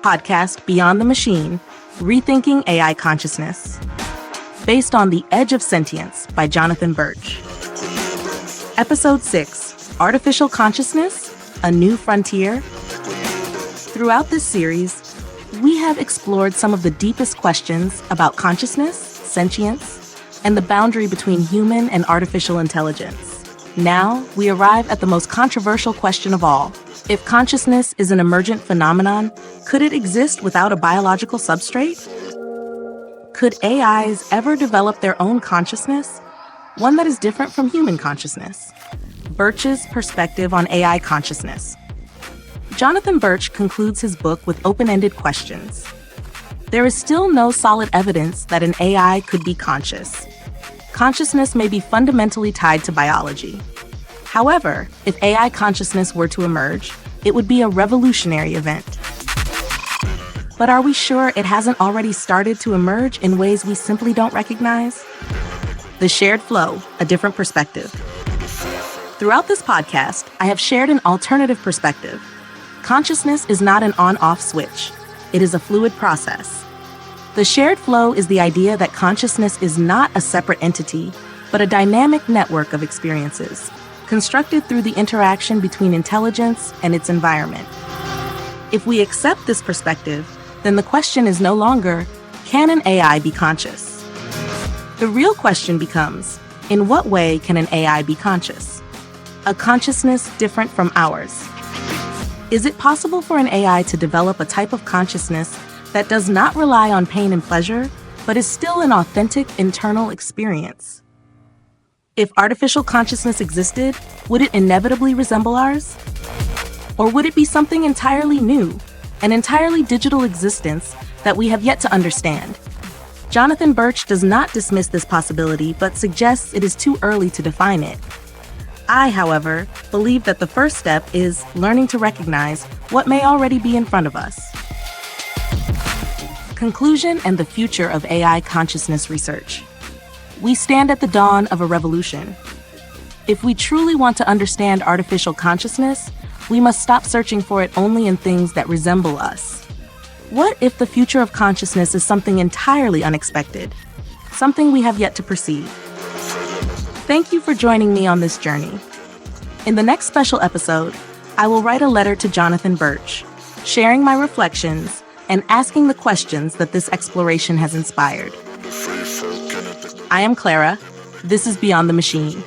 podcast Beyond the Machine, Rethinking AI Consciousness, based on The Edge of Sentience by Jonathan Birch. Episode 6, Artificial Consciousness, A New Frontier. Throughout this series, we have explored some of the deepest questions about consciousness, sentience, and the boundary between human and artificial intelligence. Now, we arrive at the most controversial question of all. If consciousness is an emergent phenomenon, could it exist without a biological substrate? Could AIs ever develop their own consciousness, one that is different from human consciousness? Birch's perspective on AI consciousness. Jonathan Birch concludes his book with open-ended questions. There is still no solid evidence that an AI could be conscious. Consciousness may be fundamentally tied to biology. However, if AI consciousness were to emerge, it would be a revolutionary event. But are we sure it hasn't already started to emerge in ways we simply don't recognize? The shared flow, a different perspective. Throughout this podcast, I have shared an alternative perspective. Consciousness is not an on-off switch. It is a fluid process. The shared flow is the idea that consciousness is not a separate entity, but a dynamic network of experiences, constructed through the interaction between intelligence and its environment. If we accept this perspective, then the question is no longer, can an AI be conscious? The real question becomes, in what way can an AI be conscious? A consciousness different from ours. Is it possible for an AI to develop a type of consciousness that does not rely on pain and pleasure, but is still an authentic internal experience? If artificial consciousness existed, would it inevitably resemble ours? Or would it be something entirely new, an entirely digital existence that we have yet to understand? Jonathan Birch does not dismiss this possibility, but suggests it is too early to define it. I, however, believe that the first step is learning to recognize what may already be in front of us. Conclusion and the future of AI consciousness research. We stand at the dawn of a revolution. If we truly want to understand artificial consciousness, we must stop searching for it only in things that resemble us. What if the future of consciousness is something entirely unexpected, something we have yet to perceive? Thank you for joining me on this journey. In the next special episode, I will write a letter to Jonathan Birch, sharing my reflections and asking the questions that this exploration has inspired. I am Clara. This is Beyond the Machine.